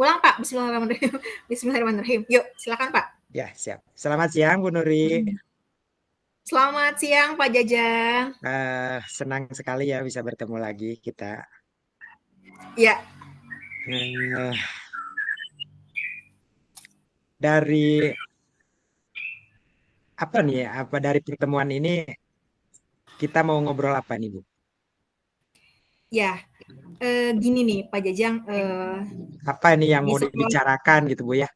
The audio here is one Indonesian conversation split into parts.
Ulang Pak, Bismillahirrahmanirrahim. Bismillahirrahmanirrahim. Yuk, silakan Pak. Ya, siap. Selamat siang, Bu Nuri. Selamat siang Pak Jajang. Senang sekali ya bisa bertemu lagi kita. Ya, Eh, dari apa nih ya? Apa dari pertemuan ini kita mau ngobrol apa nih, Bu? ya. Gini nih Pak Jajang, Apa ini yang di mau sekolah, dibicarakan gitu, Bu ya?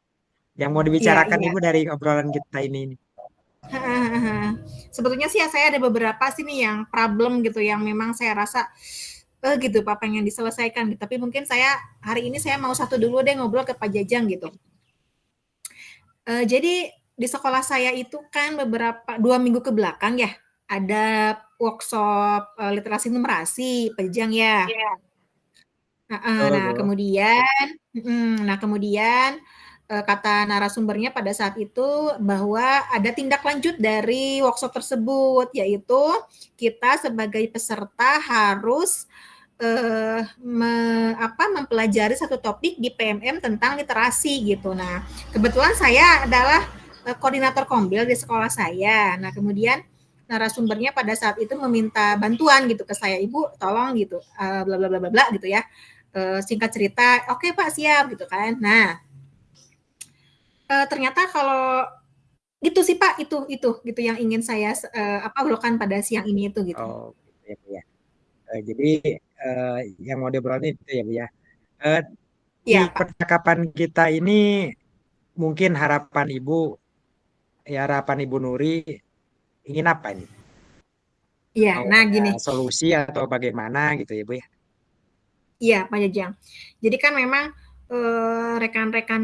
Yang mau ya, dibicarakan iya. Ibu dari obrolan kita ini. Sebetulnya sih ya saya ada beberapa sih nih yang problem gitu, yang memang saya rasa gitu Pak pengen diselesaikan. Gitu. Tapi mungkin saya hari ini saya mau satu dulu deh ngobrol ke Pak Jajang gitu. Jadi di sekolah saya itu kan beberapa 2 minggu ke belakang ya ada workshop literasi numerasi Pak Jajang ya. Heeh, Betul, nah Bu. kemudian kata narasumbernya pada saat itu bahwa ada tindak lanjut dari workshop tersebut, yaitu kita sebagai peserta harus, mempelajari satu topik di PMM tentang literasi gitu. Nah, kebetulan saya adalah, koordinator Kombil di sekolah saya. Nah, kemudian narasumbernya pada saat itu meminta bantuan gitu ke saya, "Ibu tolong," gitu, bla bla bla bla bla gitu ya. Singkat cerita, "Oke Pak, siap," gitu kan. Nah, ternyata kalau gitu sih Pak, itu gitu yang ingin saya obrolkan pada siang ini itu gitu. Oh, gitu ya, Bu ya. Jadi eh, yang mau diobrolin itu ya, Bu ya. Eh, di Iya Pak. percakapan kita ini mungkin harapan Ibu Nuri ingin apa ini? Iya, Mau nah ada gini, solusi atau bagaimana gitu ya, Bu ya? iya Pak Jajang. Jadi kan memang rekan-rekan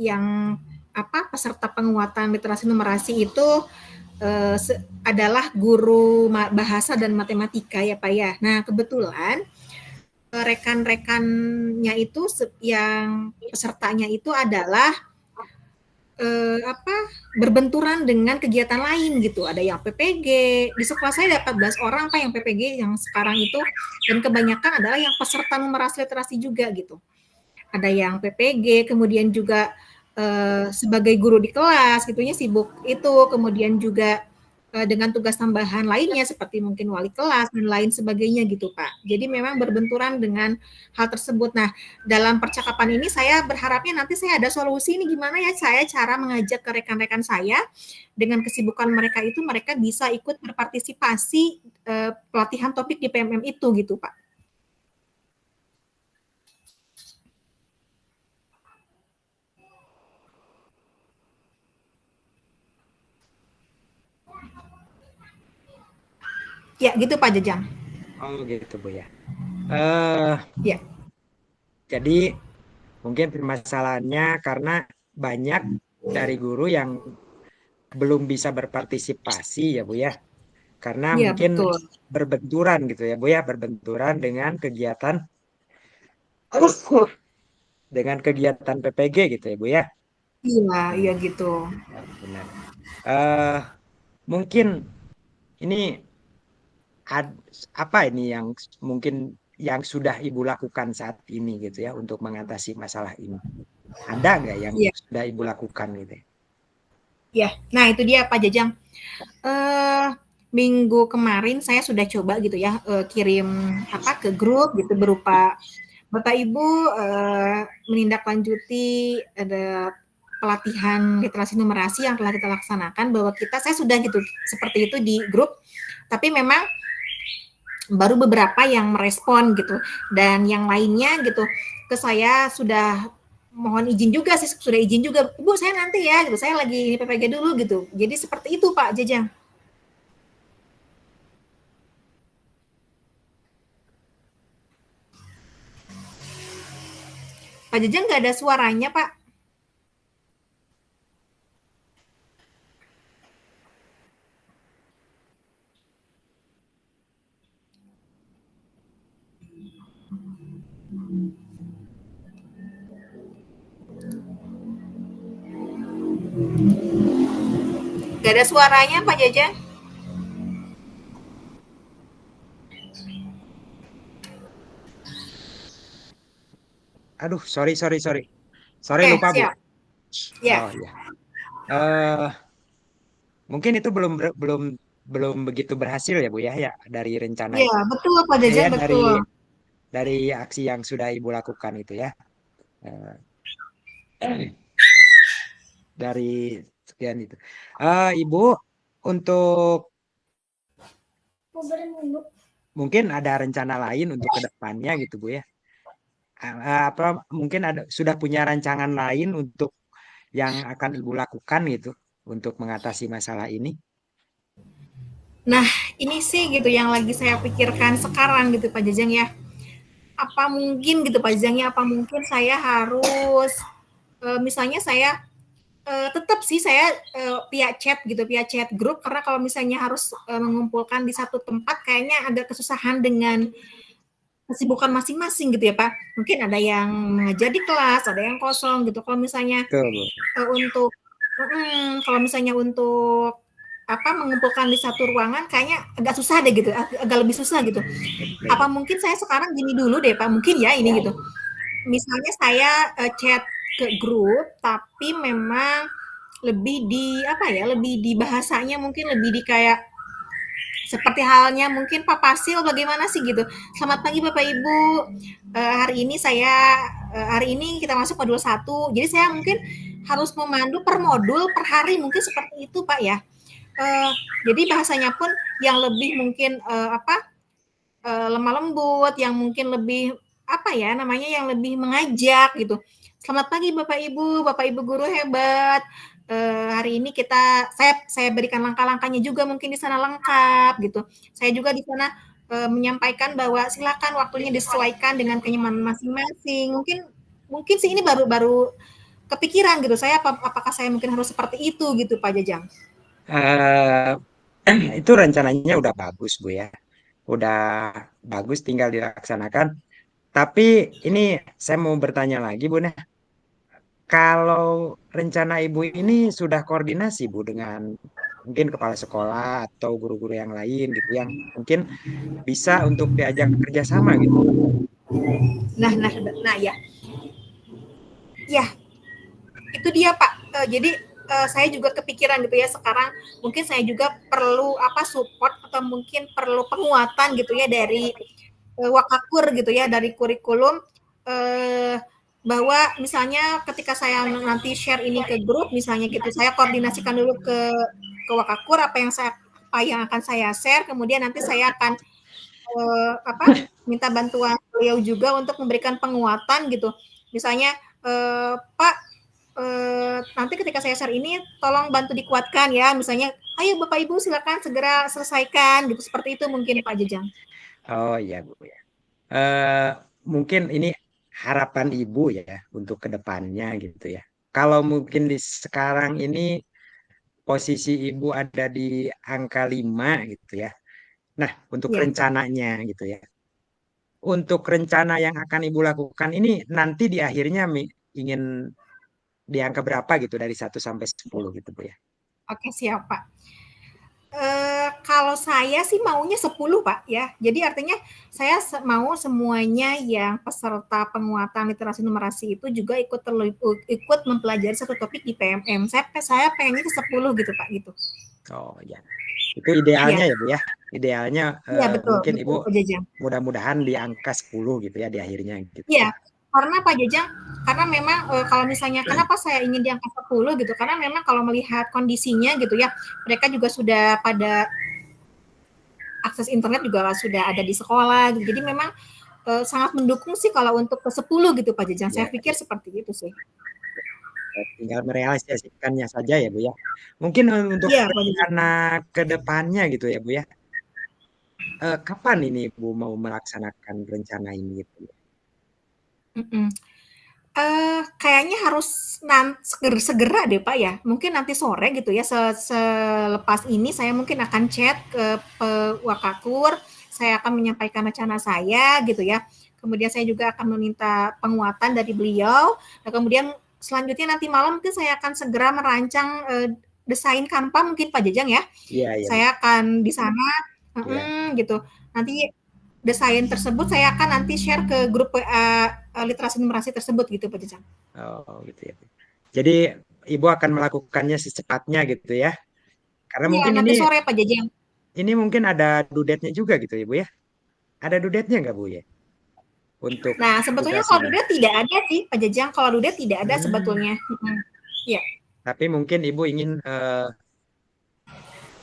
yang peserta penguatan literasi numerasi itu adalah guru bahasa dan matematika ya Pak ya. Nah kebetulan rekan-rekannya itu yang pesertanya itu adalah berbenturan dengan kegiatan lain gitu. Ada yang PPG, di sekolah saya ada 14 orang Pak yang PPG yang sekarang itu, dan kebanyakan adalah yang peserta numerasi literasi juga gitu. Ada yang PPG, kemudian juga sebagai guru di kelas gitunya sibuk itu, kemudian juga dengan tugas tambahan lainnya seperti mungkin wali kelas dan lain sebagainya gitu Pak. Jadi memang berbenturan dengan hal tersebut. Nah, dalam percakapan ini saya berharapnya nanti saya ada solusi ini gimana ya saya cara mengajak ke rekan-rekan saya dengan kesibukan mereka itu mereka bisa ikut berpartisipasi pelatihan topik di PMM itu gitu Pak. Ya gitu Pak Jejang. Oh gitu Bu ya. Eh Ya. jadi mungkin permasalahannya karena banyak dari guru yang belum bisa berpartisipasi ya Bu ya. Karena Iya mungkin betul. berbenturan gitu ya Bu ya, berbenturan dengan kegiatan PPG gitu ya Bu ya. Iya, iya Hmm, gitu. benar. Eh mungkin ini apa ini yang mungkin yang sudah Ibu lakukan saat ini gitu ya untuk mengatasi masalah ini? Ada nggak yang Iya, sudah Ibu lakukan gitu ya? iya. Nah, itu dia Pak Jajang. Eh Minggu kemarin saya sudah coba gitu ya kirim ke grup gitu berupa Bapak Ibu menindaklanjuti ada pelatihan literasi numerasi yang telah kita laksanakan bahwa saya sudah gitu seperti itu di grup, tapi memang baru beberapa yang merespon gitu dan yang lainnya gitu ke saya sudah mohon izin juga sih, sudah izin juga, Bu saya nanti ya gitu, saya lagi PPG dulu gitu. Jadi seperti itu Pak Jajang. Pak Jajang nggak ada suaranya Pak. Nggak ada suaranya Pak Jajang. Aduh, sorry. Sorry Oke, lupa Bu. siap. Ya. Oh ya. Eh mungkin itu belum begitu berhasil ya Bu ya, ya dari rencana Ya, betul Pak ya Jajang, betul. dari aksi yang sudah Ibu lakukan itu ya. Eh, dari sekian itu. Ibu untuk mungkin ada rencana lain untuk kedepannya gitu Bu ya. Apa mungkin sudah punya rancangan lain untuk yang akan Ibu lakukan gitu untuk mengatasi masalah ini? Nah, ini sih gitu yang lagi saya pikirkan sekarang gitu Pak Jajang ya. Apa mungkin gitu Pak Jajang ya, apa mungkin saya harus misalnya saya tetap sih saya via chat gitu, via chat grup karena kalau misalnya harus mengumpulkan di satu tempat kayaknya agak kesusahan dengan kesibukan masing-masing gitu ya Pak. Mungkin ada yang mengajar di kelas, ada yang kosong gitu. Kalau misalnya Betul, Bu. untuk kalau misalnya untuk apa mengumpulkan di satu ruangan kayaknya agak susah deh gitu, agak lebih susah gitu. Apa Betul. mungkin saya sekarang gini dulu deh Pak, mungkin ya ini gitu. Misalnya saya chat ke grup, tapi memang lebih di apa ya, lebih di bahasanya mungkin lebih di kayak seperti halnya mungkin Pak Pasil bagaimana sih gitu. Selamat pagi Bapak Ibu. Hari ini kita masuk modul satu. Jadi saya mungkin harus memandu per modul per hari mungkin seperti itu Pak ya. Eh, jadi bahasanya pun yang lebih mungkin lemah lembut, yang mungkin lebih apa ya namanya yang lebih mengajak gitu. Selamat pagi Bapak Ibu guru hebat. Hari ini saya berikan langkah-langkahnya juga mungkin di sana lengkap gitu. Saya juga di sana menyampaikan bahwa silakan waktunya disesuaikan dengan kenyamanan masing-masing. Mungkin mungkin sih ini baru kepikiran gitu. Apakah saya mungkin harus seperti itu gitu Pak Jajang? Eh, itu rencananya udah bagus, Bu ya. Udah bagus tinggal dilaksanakan. Tapi ini saya mau bertanya lagi, Bu. Nah, kalau rencana Ibu ini sudah koordinasi, Bu, dengan mungkin kepala sekolah atau guru-guru yang lain gitu yang mungkin bisa untuk diajak kerjasama gitu. Nah, nah, nah ya, ya itu dia Pak. Jadi saya juga kepikiran gitu ya sekarang mungkin saya juga perlu apa support atau mungkin perlu penguatan gitu ya dari Wakakur gitu ya dari kurikulum eh, bahwa misalnya ketika saya nanti share ini ke grup misalnya gitu saya koordinasikan dulu ke Wakakur apa yang akan saya share kemudian nanti saya akan minta bantuan beliau juga untuk memberikan penguatan gitu misalnya Pak nanti ketika saya share ini tolong bantu dikuatkan ya misalnya ayo Bapak Ibu silakan segera selesaikan gitu seperti itu mungkin Pak Jejang. Oh iya, Bu ya. Eh, mungkin ini harapan Ibu ya untuk kedepannya gitu ya. Kalau mungkin di sekarang ini posisi Ibu ada di angka 5 gitu ya. Nah, untuk Ya. rencananya gitu ya. Untuk rencana yang akan Ibu lakukan ini nanti di akhirnya ingin di angka berapa gitu dari 1 sampai 10 gitu Bu ya. Oke siap Pak. Kalau saya sih maunya 10 Pak ya. Jadi artinya saya mau semuanya yang peserta penguatan literasi numerasi itu juga ikut mempelajari satu topik di PMM. Saya pengennya ke 10 gitu Pak gitu. Oh ya. Itu idealnya Iya, ya Bu ya. Idealnya iya betul, mungkin Ibu betul Pak Jajang. mudah-mudahan di angka 10 gitu ya di akhirnya gitu. Iya, karena Pak Jajang, karena memang kalau misalnya kenapa saya ingin di angka 10 gitu, karena memang kalau melihat kondisinya gitu ya, mereka juga sudah pada akses internet juga sudah ada di sekolah gitu. Jadi memang sangat mendukung sih kalau untuk ke 10 gitu Pak Jajang. Saya Ya, pikir seperti itu sih. tinggal merealisasikannya saja ya Bu ya. Mungkin untuk Iya Pak Jajang. rencana ke depannya gitu ya Bu ya. Kapan ini Bu mau melaksanakan rencana ini gitu? Mm-mm. Kayaknya harus segera deh Pak ya. Mungkin nanti sore gitu ya. Selepas ini saya mungkin akan chat ke Wakakur. Saya akan menyampaikan rencana saya gitu ya. Kemudian saya juga akan meminta penguatan dari beliau. Dan kemudian selanjutnya nanti malam mungkin saya akan segera merancang desain Canva mungkin Pak Jajang ya. Iya, iya Bu. Saya akan di sana Ya. gitu. Nanti desain tersebut saya akan nanti share ke grup WA literasi numerasi tersebut gitu Pak Jajang. Oh, gitu ya. Jadi Ibu akan melakukannya secepatnya gitu ya. Karena Iya, mungkin nanti ini sore Pak Jajang. mungkin ada due juga gitu ya, Bu ya. Ada due nggak, Bu ya? Untuk Nah, sebetulnya tugas kalau ini. duda tidak ada sih Pak Jajang, kalau duda tidak ada Hmm, sebetulnya. Iya, tapi mungkin Ibu ingin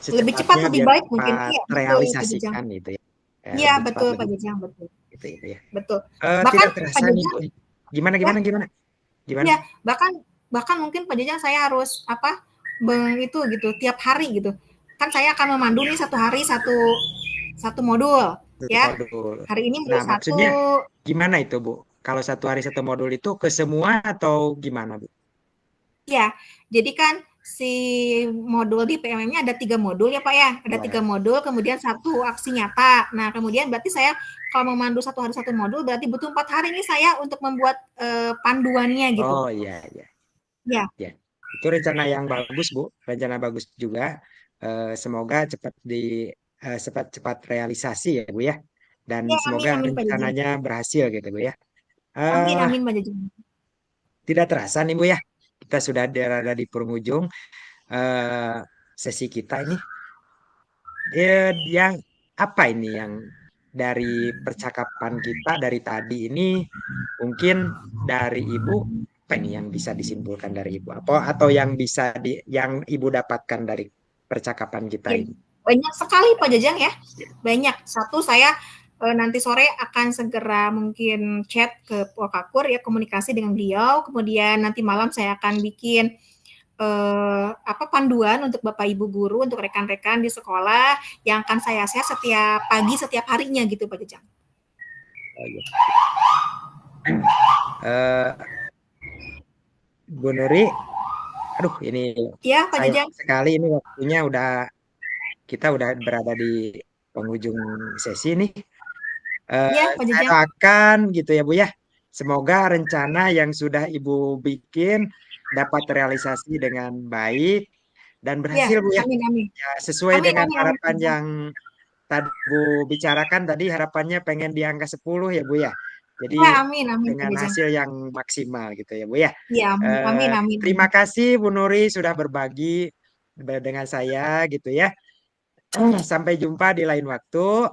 lebih cepat secepatnya lebih biar baik mungkin. cepat Iya, betul Pak Jajang. terrealisasikan gitu ya. Iya, Lebih cepat betul Pak lebih Jajang, betul. gitu itu ya. Betul. Bahkan Tidak Pak terasa nih, Jajang Bu. Gimana ya, gimana gimana? Gimana? iya, bahkan bahkan mungkin Pak Jajang saya harus apa? Itu gitu tiap hari gitu. Kan saya akan memandu nih satu hari satu satu modul Satu ya. modul. Hari ini Nah, modul satu. maksudnya gimana itu, Bu? Kalau satu hari satu modul itu ke semua atau gimana, Bu? Ya, jadi kan si modul di PMM-nya ada 3 modul ya Pak ya, ada 3 Ya. modul, kemudian satu aksi nyata. Nah, kemudian berarti saya kalau memandu satu hari satu modul, berarti butuh 4 hari nih saya untuk membuat panduannya gitu. Oh iya iya Ya, ya. Itu rencana yang bagus, Bu. Rencana bagus juga. Semoga cepat realisasi ya, Bu ya. Dan ya semoga amin amin Pak Jajang. rencananya berhasil gitu, Bu ya. Amin Eh, amin Pak Jajang. Tidak terasa nih, Bu ya. Kita sudah berada di penghujung eh, sesi kita ini. Yang apa ini yang dari percakapan kita dari tadi ini mungkin dari Ibu apa ini yang bisa disimpulkan dari Ibu apa atau yang bisa yang Ibu dapatkan dari percakapan kita Ya, ini? banyak sekali Pak Jajang ya. Banyak. Satu saya nanti sore akan segera mungkin chat ke Pokakur ya komunikasi dengan beliau. Kemudian nanti malam saya akan bikin apa panduan untuk Bapak Ibu guru untuk rekan-rekan di sekolah yang akan saya share setiap pagi setiap harinya gitu Pak Jajang. Oh, iya. Eh, Bu Nuri, aduh ini Ya Pak sayang Jajang. sekali ini waktunya kita udah berada di penghujung sesi nih. Ya Pak Saya Jajang. doakan gitu ya Bu ya. Semoga rencana yang sudah Ibu bikin dapat terrealisasi dengan baik dan Ya, berhasil Bu ya. amin amin. Ya, sesuai Amin dengan amin harapan amin. yang tadi Bu bicarakan tadi harapannya pengen di angka 10 ya Bu ya. Jadi Ya, amin amin Pak dengan Jajang. hasil yang maksimal gitu ya Bu ya. Ya, amin amin amin. Terima kasih Bu Nuri sudah berbagi dengan saya gitu ya. Sampai jumpa di lain waktu.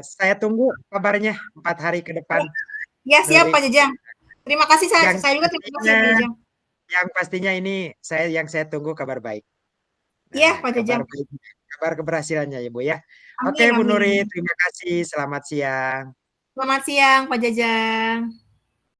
Saya tunggu kabarnya 4 hari ke depan, Ya siap Nuri. Pak Jajang. Terima kasih Yang saya juga terima kasih pastinya, ya Pak Jajang. ini saya tunggu kabar baik. Ya Nah, Pak kabar Jajang. baik, kabar keberhasilannya ya Bu ya. Oke Amin Bu amin Nuri, amin. terima kasih. Selamat siang. Selamat siang Pak Jajang.